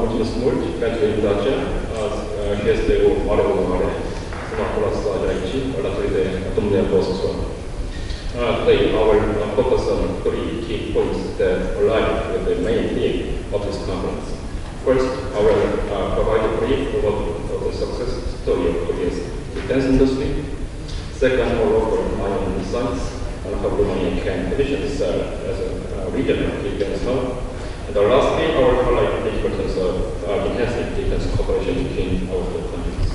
mulțumesc mult pentru invitația și este o mare onoare să mă aflu astăzi aici, alături de domnul profesor. Today, I will focus on three key points that align with the main theme of this conference. First, I will provide a brief overview of the success story of Korea's defense industry. Second, I will offer my own insights on how Romania can position itself as a regional defense hub. And lastly, I will highlight the importance of enhancing defense cooperation between our two countries.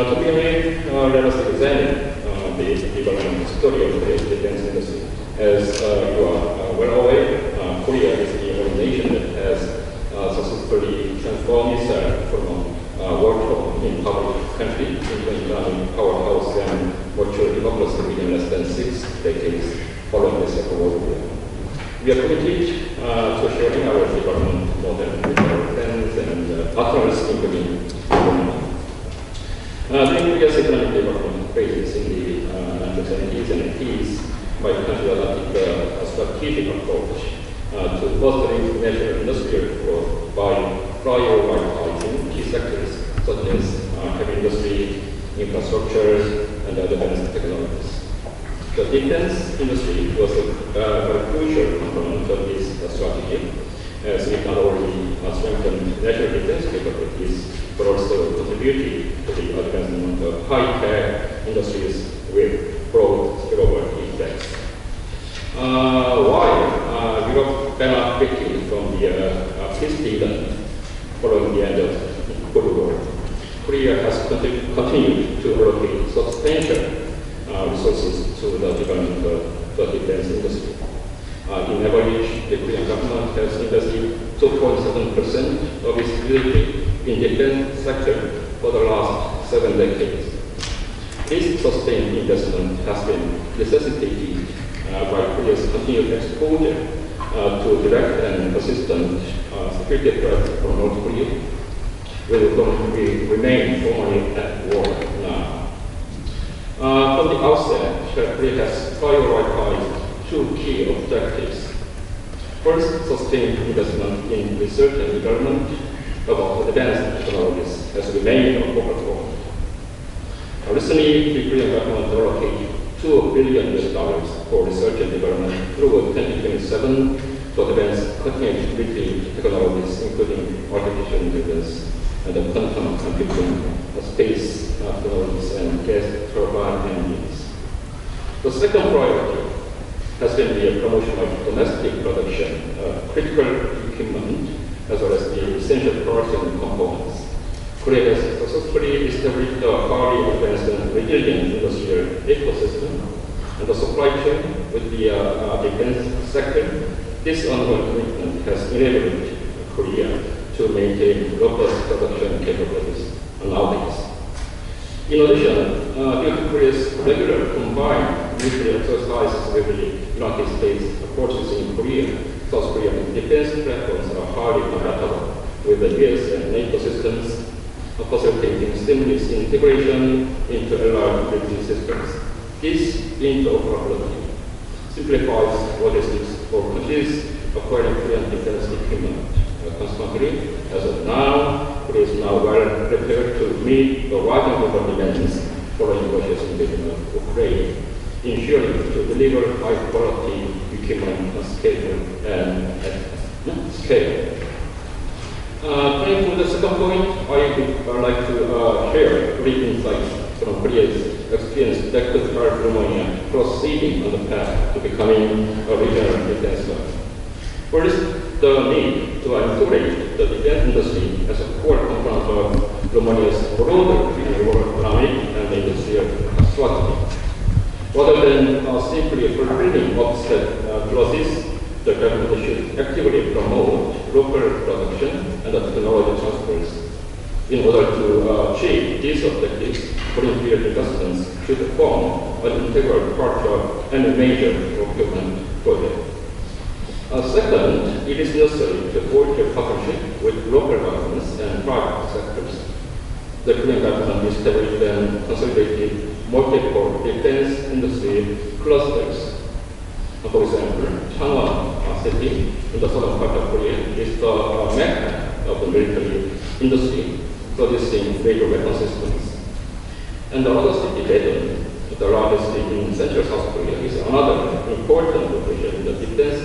To begin with, let us examine the development story of the defense industry. As you are well aware, Korea is the only nation that has successfully transformed itself from a war-torn-impoverished country into an economic powerhouse and virtual democracy within less than 6 decades following the Second World War. We are committed to sharing our development model with our friends and partners, including Romania. During Korea's economic development phases in the 1970s and 80s, my country adopted a strategic approach to fostering national industrial growth by prioritizing key sectors such as heavy industry, infrastructure, and advanced technologies. The defense industry was a very crucial component of this strategy, as it not only strengthened national defense capabilities, but also contributed to the advancement of high-tech industries with broad global effects. While Europe benefited from the peace dividend following the end of the Cold War, Korea has continued to allocate substantial resources to the development of the defense industry. In average, the Korean government has invested 2.7% of its GDP in the defense sector for the last 7 decades. This sustained investment has been necessitated by Korea's continued exposure to direct and persistent security threats from North Korea, with whom we remain formally at war now. From the outset, Korea has prioritized two key objectives. First, sustained investment in research and development of advanced technologies has remained a focal point. Recently, the Korean government allocated $2 billion for research and development through 2027 to advance cutting-edge technologies, including artificial intelligence and quantum computing, space technologies, and gas turbine engines. The second priority has been the promotion of domestic production of critical equipment, as well as the essential parts and components. Korea has successfully established a highly advanced and resilient industrial ecosystem and the supply chain with the defense sector. This ongoing commitment has enabled Korea to maintain robust production capabilities nowadays. In addition, due to Korea's regular combined military exercises with the United States forces in Korea, South Korean defense platforms are highly compatible with the US and NATO systems, facilitating seamless integration into allied military systems. This interoperability simplifies logistics for countries acquiring Korean defense equipment. Consequently, as of now, Korea is now well prepared to meet the rising global demands following Russia's invasion of Ukraine, ensuring to deliver high-quality equipment on schedule and at scale. Turning to the second point, I would like to share brief insights from Korea's experience that could help Romania proceeding on the path to becoming a regional defense hub. First, the need to integrate the defense industry as a core component of Romania's broader economic and industrial strategy. Rather than simply fulfilling offset clauses, the government should actively promote local production and technology transfers. In order to achieve these objectives, greenfield investments should form an integral part of any major procurement project. Second, it is necessary to forge a partnership with local governments and private sectors. The Korean government established and consolidated multiple defense industry clusters. For example, Changwon City in the southern part of Korea is the mecca of the military industry, producing major weapon systems. And another city, Daejeon, the largest city in central South Korea, is another important location in the defense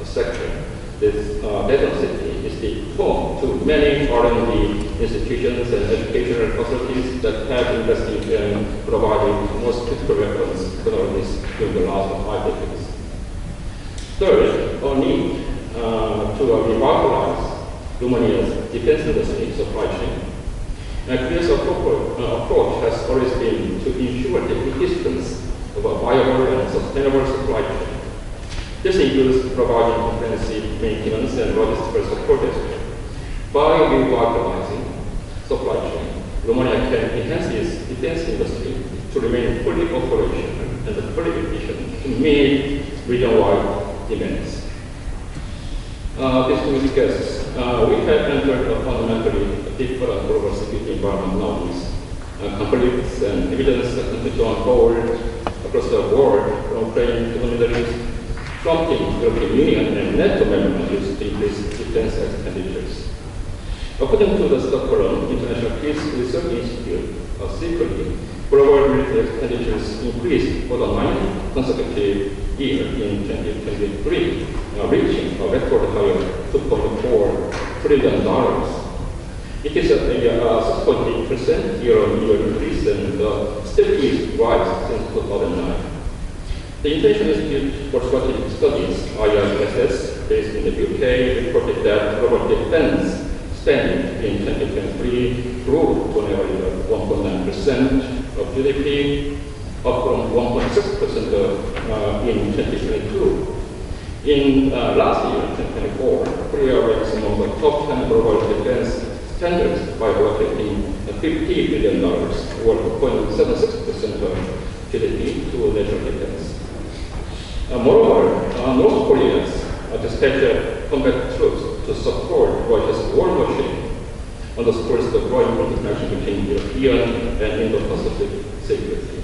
sector. This Daejeon city is the home to many R&D institutions and educational facilities that have invested in providing the most critical weapons technologies during the last 5 decades. Third, a need to revitalize Romania's defense industry supply chain. Korea's approach has always been to ensure the existence of a viable and sustainable supply chain. This includes providing comprehensive maintenance and logistical support as well. By revitalizing supply chain, Romania can enhance its defense industry to remain fully operational and fully efficient to meet region-wide demands. Distinguished guests, we have entered a fundamentally different global security environment nowadays. Conflicts and evidence continue to unfold across the world, from Ukraine to the Middle East, prompting the European Union and NATO member countries to increase defense expenditures. According to the Stockholm International Peace Research Institute, secretly, global military expenditures increased for the 9th consecutive year in 2023, reaching a record high of $2.4 trillion. It is a 6.8% year-on-year increase and steady rise since 2009. The International Institute for Strategic Studies, IISS, based in the UK, reported that global defense spending in 2023 grew to an average of 1.9% of GDP, up from 1.6% in 2022. In last year, 2024, Korea ranks among the top 10 global defense standards by allocating $50 billion, or 2.76% of GDP, to national defense. Moreover, North Koreans dispatched combat troops to support Russia's war machine, underscores the growing connection between European and Indo-Pacific security.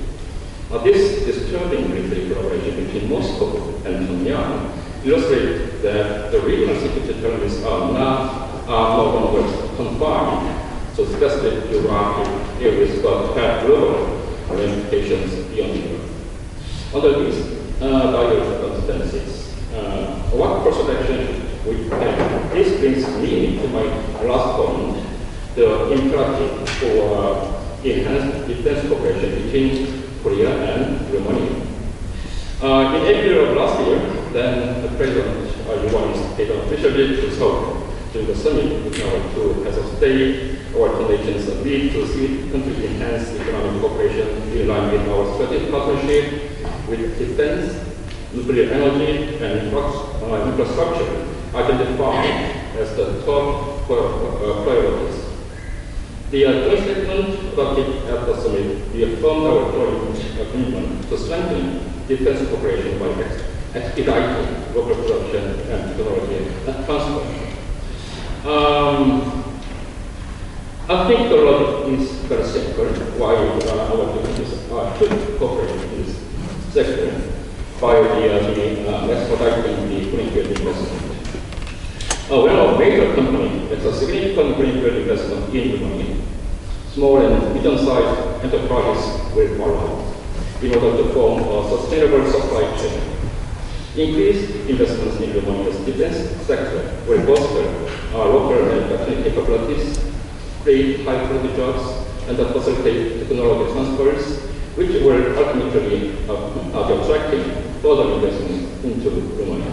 This disturbing military collaboration between Moscow and Pyongyang illustrates that the regional security challenges are no longer confined to specific geographic areas but have global ramifications beyond Europe. Under these dire circumstances, what course of action we have? This brings me to my last point, the imperative for enhanced defense cooperation between Korea and Romania. In April of last year, then the President Yuan paid an official visit to Seoul during the summit with our two heads of state. Our two nations agreed to significantly enhance economic cooperation in line with our strategic partnership with defense, nuclear energy, and infrastructure identified as the top priorities. The joint statement adopted at the summit reaffirmed our joint commitment to strengthen defense cooperation by expediting local production and technology transfer. I think the logic is very simple why our countries should cooperate in this sector by expediting the greenfield investment. When a major company makes a significant greenfield investment in Romania, small and medium-sized enterprises will follow in order to form a sustainable supply chain. Increased investments in Romania's defense sector will bolster local manufacturing capabilities, create high-quality jobs, and facilitate technology transfers, which will ultimately be attracting further investment into Romania.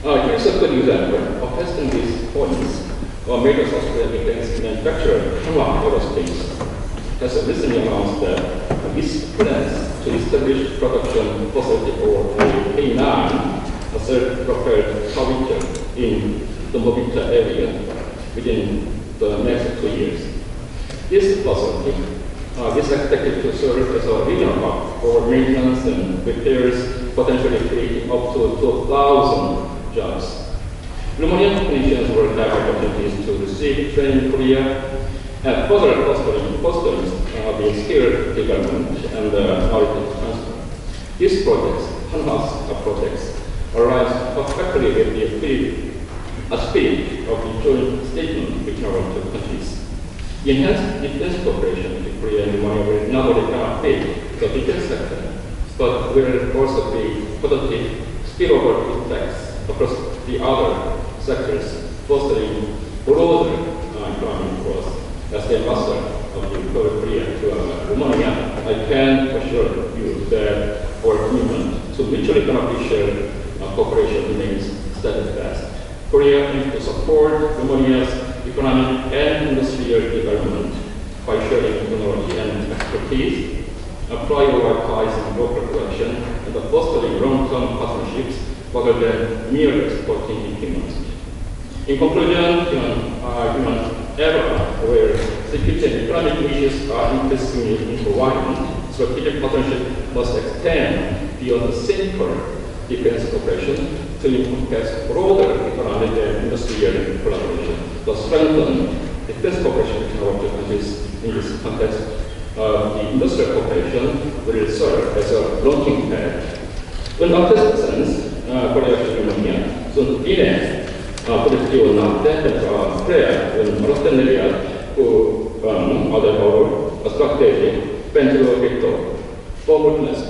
Here's a good example of testing these points. A major South Korean defense manufacturer, Korea Aerospace, has recently announced that its plans to establish production facility for a K9, a self-propelled howitzer, in the Mobita area within the next 2 years. This facility is expected to serve as a regional hub for maintenance and repairs, potentially creating up to 2,000 jobs. Romanian technicians will have opportunities to receive training in Korea and further fostering the skill development and knowledge transfer. These projects, HANHA's projects, aligns perfectly with the spirit of the joint statement between our two countries. Enhanced defense cooperation between Korea and Romania will not only benefit the defense sector, but will also be positive spillover effects across the other sectors, fostering broader economic growth. As the ambassador of the Korea to Romania, I can assure you that our commitment to mutually beneficial cooperation remains steadfast. Korea aims to support Romania's economic and industrial development by sharing technology and expertise, prioritizing local production, and fostering long-term partnerships rather than merely exporting equipment. In conclusion, in an era where security and economic issues are increasingly intertwined, strategic partnership must extend beyond the simple defense cooperation to encompass broader economic and industrial collaboration. To strengthen defense cooperation between our two countries in this context, the industrial cooperation will serve as a launching pad. În acest sens, Korea și România sunt bine poziționate pentru a crea un parteneriat cu adevărul strategic pentru viitor. Vă mulțumesc!